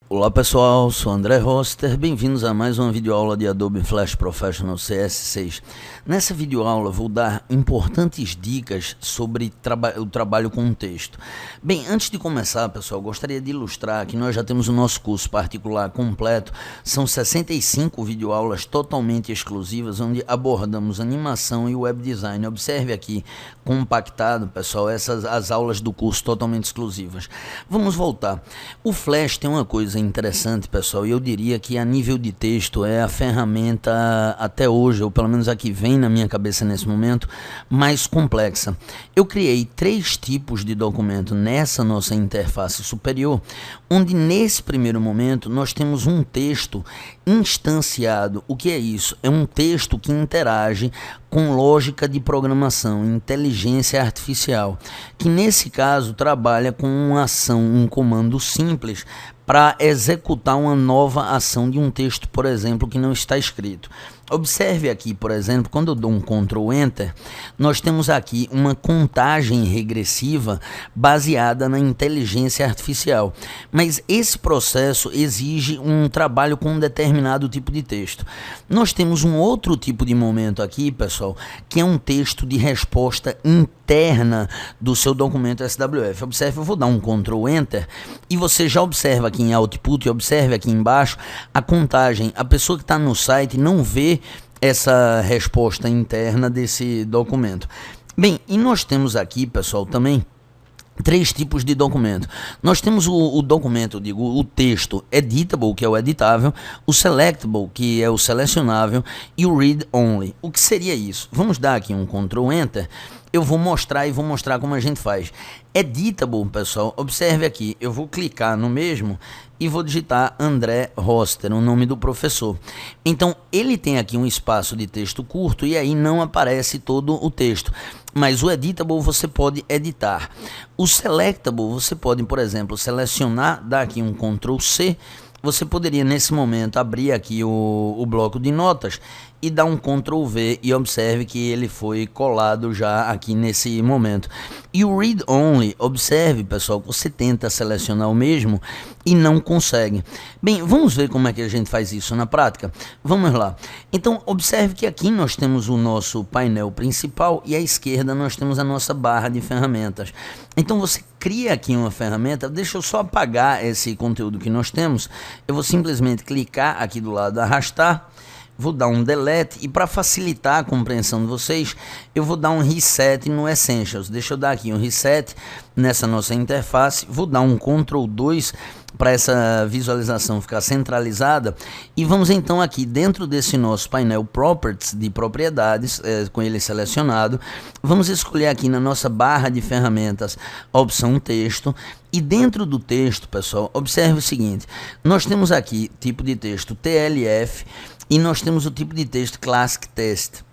Olá pessoal, sou André Roster, bem-vindos a mais uma videoaula de Adobe Flash Professional CS6. Nessa videoaula vou dar importantes dicas sobre o trabalho com texto. Bem, antes de começar pessoal, gostaria de ilustrar que nós já temos o nosso curso particular completo. São 65 videoaulas totalmente exclusivas, onde abordamos animação e web design. Observe aqui, compactado pessoal, as aulas do curso totalmente exclusivas. Vamos voltar. O Flash tem uma coisa interessante pessoal, e eu diria que a nível de texto é a ferramenta até hoje, ou pelo menos a que vem na minha cabeça nesse momento, mais complexa. Eu criei 3 tipos de documento nessa nossa interface superior, onde nesse primeiro momento nós temos um texto instanciado. O que é isso? É um texto que interage com lógica de programação, inteligência artificial, que nesse caso trabalha com uma ação, um comando simples para executar uma nova ação de um texto, por exemplo, que não está escrito. Observe aqui, por exemplo, quando eu dou um Ctrl Enter, nós temos aqui uma contagem regressiva baseada na inteligência artificial. Mas esse processo exige um trabalho com um determinado tipo de texto. Nós temos um outro tipo de momento aqui, pessoal, que é um texto de resposta interna do seu documento SWF. Observe, eu vou dar um Ctrl Enter e você já observa aqui em Output, e observe aqui embaixo a contagem. A pessoa que está no site não vê essa resposta interna desse documento. Bem, e nós temos aqui, pessoal, também 3 tipos de documento. Nós temos o documento, o texto editable, que é o editável, o selectable, que é o selecionável, e o read only. O que seria isso? Vamos dar aqui um Ctrl Enter. Eu vou mostrar como a gente faz. Editable, pessoal, observe aqui, eu vou clicar no mesmo e vou digitar André Roster, o nome do professor. Então, ele tem aqui um espaço de texto curto e aí não aparece todo o texto. Mas o editable você pode editar. O selectable você pode, por exemplo, selecionar, dar aqui um Ctrl C. Você poderia nesse momento abrir aqui o bloco de notas e dar um Ctrl V e observe que ele foi colado já aqui nesse momento. E o Read Only, observe pessoal, que você tenta selecionar o mesmo e não consegue. Bem, vamos ver como é que a gente faz isso na prática? Vamos lá. Então observe que aqui nós temos o nosso painel principal e à esquerda nós temos a nossa barra de ferramentas. Então você cria aqui uma ferramenta, deixa eu só apagar esse conteúdo que nós temos. Eu vou simplesmente clicar aqui do lado, arrastar, vou dar um delete e para facilitar a compreensão de vocês, eu vou dar um reset no Essentials. Deixa eu dar aqui um reset nessa nossa interface, vou dar um Ctrl 2 para essa visualização ficar centralizada e vamos então aqui dentro desse nosso painel Properties de propriedades, com ele selecionado, vamos escolher aqui na nossa barra de ferramentas a opção texto. E dentro do texto, pessoal, observe o seguinte, nós temos aqui tipo de texto TLF e nós temos o tipo de texto Classic Text.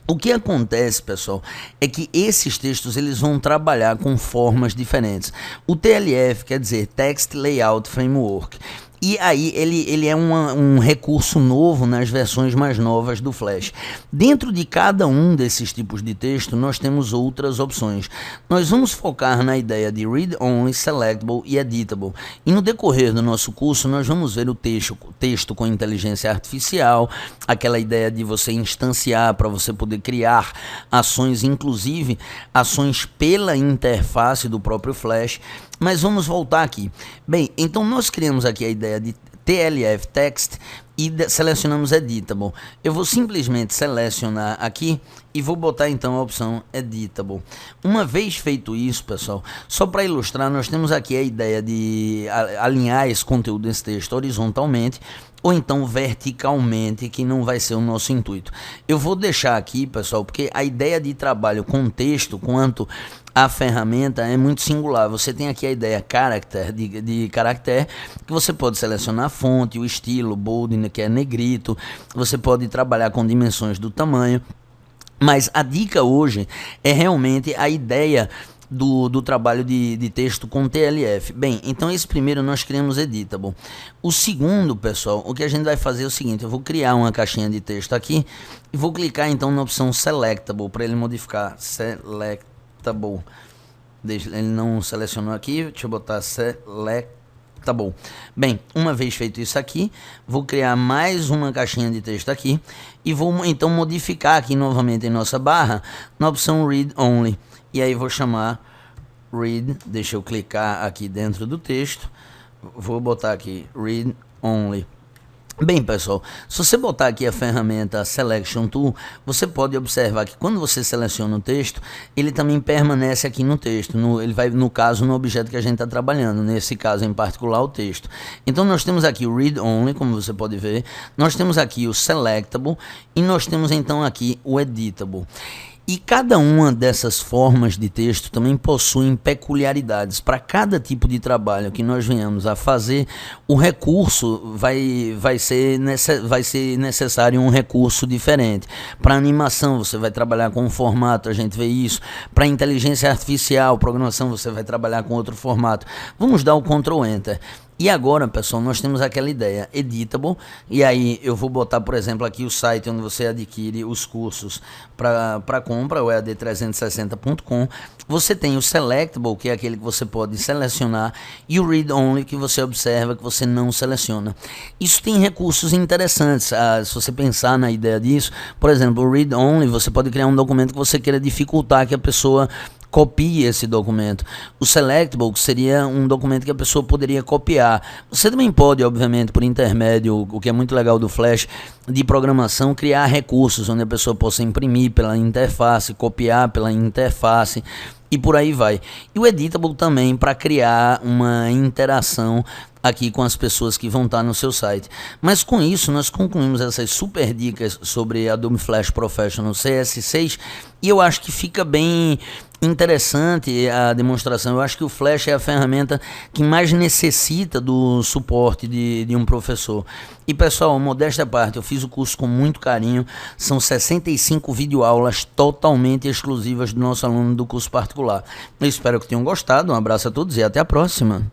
O que acontece, pessoal, é que esses textos eles vão trabalhar com formas diferentes. O TLF quer dizer Text Layout Framework. E aí ele é um recurso novo nas versões mais novas do Flash. Dentro de cada um desses tipos de texto, nós temos outras opções. Nós vamos focar na ideia de Read Only, Selectable e Editable. E no decorrer do nosso curso, nós vamos ver o texto com inteligência artificial, aquela ideia de você instanciar para você poder criar ações, inclusive ações pela interface do próprio Flash. Mas vamos voltar aqui. Bem, então nós criamos aqui a ideia de TLF Text e selecionamos Editable. Eu vou simplesmente selecionar aqui e vou botar então a opção Editable. Uma vez feito isso, pessoal, só para ilustrar, nós temos aqui a ideia de alinhar esse conteúdo desse texto horizontalmente ou então verticalmente, que não vai ser o nosso intuito. Eu vou deixar aqui, pessoal, porque a ideia de trabalho com texto, quanto a ferramenta é muito singular. Você tem aqui a ideia de caractere, que você pode selecionar a fonte, o estilo, bold, que é negrito, você pode trabalhar com dimensões do tamanho, mas a dica hoje é realmente a ideia do trabalho de texto com TLF. Bem, então esse primeiro nós criamos Editable. O segundo, pessoal, o que a gente vai fazer é o seguinte: eu vou criar uma caixinha de texto aqui e vou clicar então na opção Selectable para ele modificar. Selectable. Ele não selecionou aqui, deixa eu botar Selectable. Tá bom. Bem, uma vez feito isso aqui, vou criar mais uma caixinha de texto aqui e vou então modificar aqui novamente em nossa barra na opção Read Only. E aí vou chamar Read, deixa eu clicar aqui dentro do texto, vou botar aqui Read Only. Bem, pessoal, se você botar aqui a ferramenta Selection Tool, você pode observar que quando você seleciona o texto, ele também permanece aqui no texto, ele vai, no caso, no objeto que a gente está trabalhando, nesse caso em particular, o texto. Então nós temos aqui o Read Only, como você pode ver, nós temos aqui o Selectable e nós temos então aqui o Editable. E cada uma dessas formas de texto também possuem peculiaridades. Para cada tipo de trabalho que nós venhamos a fazer, o recurso vai ser necessário um recurso diferente. Para animação, você vai trabalhar com um formato, a gente vê isso. Para inteligência artificial, programação, você vai trabalhar com outro formato. Vamos dar o Ctrl Enter. E agora, pessoal, nós temos aquela ideia, Editable, e aí eu vou botar, por exemplo, aqui o site onde você adquire os cursos para compra, o ead360.com. Você tem o Selectable, que é aquele que você pode selecionar, e o Read Only, que você observa que você não seleciona. Isso tem recursos interessantes, se você pensar na ideia disso. Por exemplo, o Read Only, você pode criar um documento que você queira dificultar que a pessoa copie esse documento. O Selectable seria um documento que a pessoa poderia copiar. Você também pode, obviamente, por intermédio, o que é muito legal do Flash, de programação, criar recursos onde a pessoa possa imprimir pela interface, copiar pela interface e por aí vai. E o Editable também para criar uma interação aqui com as pessoas que vão estar no seu site. Mas com isso nós concluímos essas super dicas sobre Adobe Flash Professional CS6 e eu acho que fica bem interessante a demonstração. Eu acho que o Flash é a ferramenta que mais necessita do suporte de um professor. E pessoal, modéstia à parte, eu fiz o curso com muito carinho. São 65 videoaulas totalmente exclusivas do nosso aluno do curso particular. Eu espero que tenham gostado. Um abraço a todos e até a próxima.